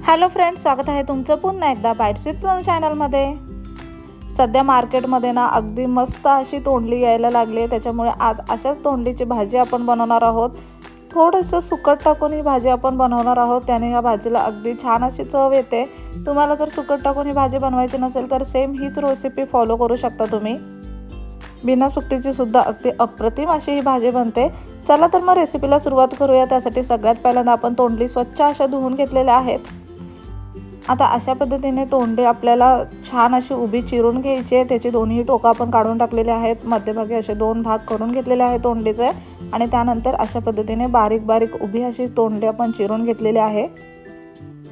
Hello friends, स्वागत आहे तुमचं पुन्हा एकदा बाईट्स विथ प्रणू चॅनलमध्ये। सध्या मार्केटमध्ये ना अगदी मस्त अशी तोंडली यायला लागली, त्याच्यामुळे आज अशाच तोंडलीची भाजी आपण बनवणार आहोत। थोडंसं सुकट टाकून ही भाजी आपण बनवणार आहोत, त्याने ह्या भाजीला अगदी छान अशी चव येते। तुम्हाला जर सुकट टाकून ही भाजी बनवायची नसेल तर सेम हीच रेसिपी फॉलो करू शकता तुम्ही। बिना सुकटीची सुद्धा अगदी अप्रतिम अशी ही भाजी बनते। चला तर मग रेसिपीला सुरुवात करूया। त्यासाठी सगळ्यात पहिल्यांदा आपण तोंडली स्वच्छ अशा धुवून घेतलेल्या आहेत। आता अशा पद्धतीने तोंडली आपल्याला छान अशी उभी चिरून घ्यायची आहे। त्याची दोन्ही टोकं आपण काढून टाकलेले आहेत। मध्यभागी असे दोन भाग करून घेतलेले आहेत तोंडलीचे, आणि त्यानंतर अशा पद्धतीने बारीक बारीक उभी अशी तोंडली आपण चिरून घेतलेली आहे।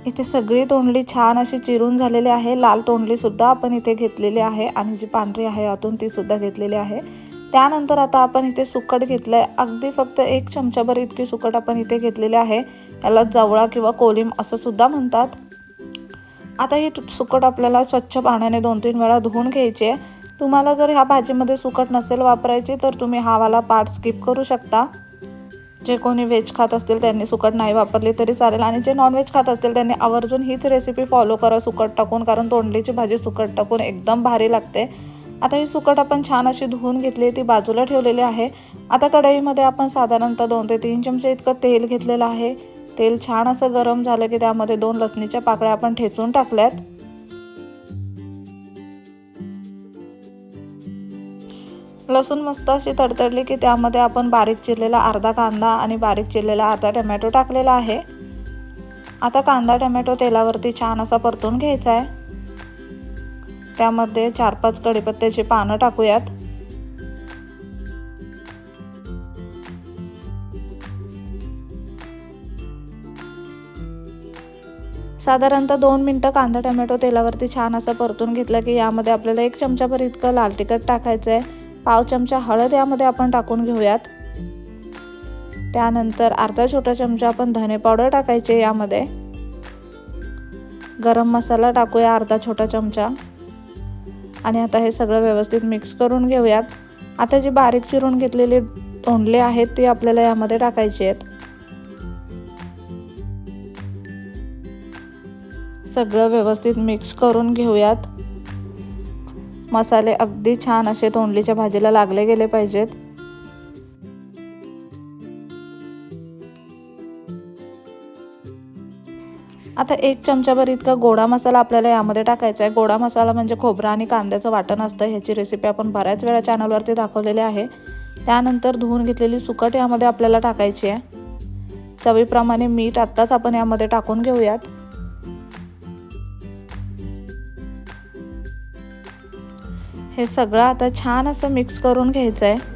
इथे सगळी तोंडली छान अशी चिरून झालेली आहे। लाल तोंडली सुद्धा आपण इथे घेतलेली आहे, आणि जी पांढरी आहे आतून ती सुद्धा घेतलेली आहे। त्यानंतर आता आपण इथे सुकट घेतलंय, अगदी फक्त 1 चमचाभर इतकी सुकट आपण इथे घेतलेली आहे। याला जवळा किंवा कोलिम असं सुद्धा म्हणतात। आता ही सुकट आपल्याला स्वच्छ पाण्याने 2-3 वेळा धुवून घ्यायची आहे। तुम्हाला जर ह्या भाजीमध्ये सुकट नसेल वापरायची तर तुम्ही हा वाला पार्ट स्किप करू शकता। जे कोणी व्हेज खात असतील त्यांनी सुकट नाही वापरली तरी चालेल, आणि जे नॉन व्हेज खात असतील त्यांनी आवर्जून हीच रेसिपी फॉलो करा सुकट टाकून, कारण तोंडलीची भाजी सुकट टाकून एकदम भारी लागते। आता ही सुकट आपण छान अशी धुवून घेतली, ती बाजूला ठेवलेली आहे। आता कढईमध्ये आपण साधारणतः 2 ते 3 चमचे इतकं तेल घेतलेलं आहे। तेल छान असं गरम झालं की त्यामध्ये 2 लसणीच्या पाकळ्या आपण ठेचून टाकल्यात। लसूण मस्त अशी तडतडली की त्यामध्ये आपण बारीक चिरलेला अर्धा कांदा आणि बारीक चिरलेला अर्धा टोमॅटो टाकलेला आहे। आता कांदा टोमॅटो तेलावरती छान असा परतून घ्यायचा आहे। त्यामध्ये 4-5 कढीपत्त्याची पानं टाकूयात। साधारणतः 2 मिनिटं कांदा टोमॅटो तेलावरती छान असं परतून घेतलं की यामध्ये आपल्याला 1 चमचाभर इतकं लाल तिखट टाकायचं आहे। पाव चमचा हळद यामध्ये आपण टाकून घेऊयात। त्यानंतर अर्धा छोटा चमचा आपण धने पावडर टाकायचे यामध्ये। गरम मसाला टाकूया अर्धा छोटा चमचा, आणि आता हे सगळं व्यवस्थित मिक्स करून घेऊयात। आता जी बारीक चिरून घेतलेली तोंडली आहेत ती आपल्याला यामध्ये टाकायची आहेत। सगळं व्यवस्थित मिक्स करून घेऊयात। मसाले अगदी छान असे तोंडलीच्या भाजीला लागले गेले पाहिजेत। आता 1 चमचाभर इतका गोडा मसाला आपल्याला यामध्ये टाकायचा आहे। गोडा मसाला म्हणजे खोबरा आणि कांद्याचं वाटण असतं। ह्याची रेसिपी आपण बऱ्याच वेळा चॅनलवरती दाखवलेली आहे। त्यानंतर धुवून घेतलेली सुकट यामध्ये आपल्याला टाकायची आहे। चवीप्रमाणे मीठ आत्ताच आपण यामध्ये टाकून घेऊयात। हे सगळं आता छान असं मिक्स करून घ्यायचं आहे।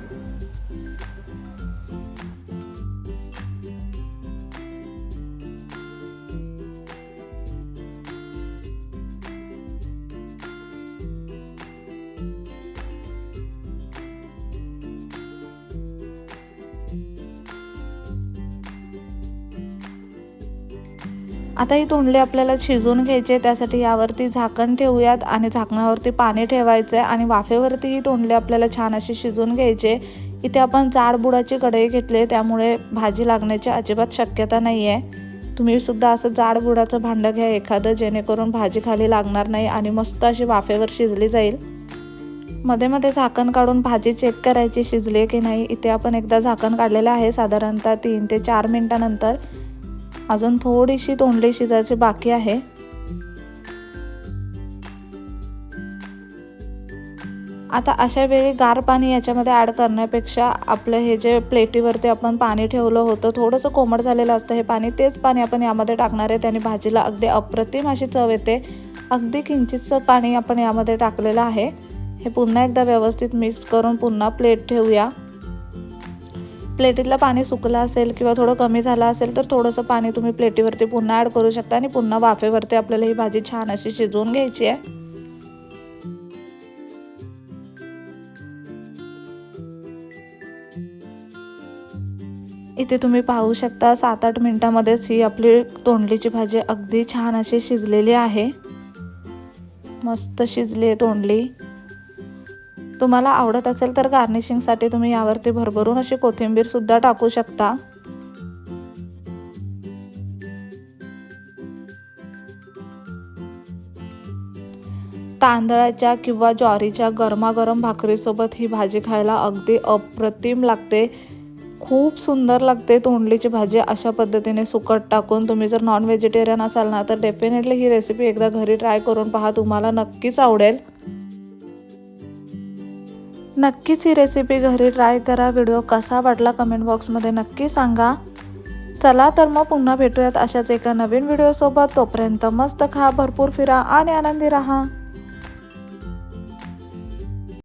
आता ही तोंडली आपल्याला शिजवून घ्यायची आहे। त्यासाठी यावरती झाकण ठेवूयात, आणि झाकणावरती पाणी ठेवायचं आहे, आणि वाफेवरती ही तोंडली आपल्याला छान अशी शिजवून घ्यायची आहे। इथे आपण जाड बुडाची कढई घेतली, त्यामुळे भाजी लागण्याची अजिबात शक्यता नाही आहे। तुम्ही सुद्धा असं जाड बुडाचं भांडं घ्या एखादं, जेणेकरून भाजी खाली लागणार नाही आणि मस्त अशी वाफेवर शिजली जाईल। मध्ये मध्ये झाकण काढून भाजी चेक करायची शिजली की नाही। इथे आपण एकदा झाकण काढलेलं आहे साधारणतः 3 ते 4 मिनिटांनंतर। अजून थोडीशी तोंडली शिजायची बाकी आहे। आता अशा वेळी गार पाणी याच्यामध्ये ॲड करण्यापेक्षा आपलं हे जे प्लेटीवरती आपण पाणी ठेवलं होतं थोडंसं कोमट झालेलं असतं हे पाणी, तेच पाणी आपण यामध्ये टाकणार आहे। त्याने भाजीला अगदी अप्रतिम अशी चव येते। अगदी किंचितचं पाणी आपण यामध्ये टाकलेलं आहे। हे पुन्हा एकदा व्यवस्थित मिक्स करून पुन्हा प्लेट ठेवूया। प्लेटीतलं पाणी सुकलं असेल किंवा थोडं कमी झालं असेल तर थोडंसं पाणी तुम्ही प्लेटीवरती पुन्हा ॲड करू शकता, आणि पुन्हा वाफेवरती आपल्याला ही भाजी छान अशी शिजवून घ्यायची आहे। इथे तुम्ही पाहू शकता 7-8 मिनिटांमध्येच ही आपली तोंडलीची भाजी अगदी छान अशी शिजलेली आहे। मस्त शिजली आहे तोंडली। तुम्हाला आवडत असेल तर गार्निशिंगसाठी तुम्ही यावरती भरभरून अशी कोथिंबीर सुद्धा टाकू शकता। तांदळाच्या किंवा ज्वारीच्या गरमागरम भाकरीसोबत ही भाजी खायला अगदी अप्रतिम लागते. खूप सुंदर लागते तोंडलीची भाजी. अशा पद्धतीने सुकट टाकून तुम्ही जर नॉन व्हेजिटेरियन असाल ना तर डेफिनेटली ही रेसिपी एकदा घरी ट्राय करून पहा, तुम्हाला नक्कीच आवडेल. नक्कीच ही रेसिपी घरी ट्राय करा. व्हिडिओ कसा वाटला कमेंट बॉक्समध्ये नक्की सांगा. चला तर मग पुन्हा भेटूयात अशाच एका नवीन व्हिडिओसोबत. तोपर्यंत मस्त खा, भरपूर फिरा आणि आनंदी राहा.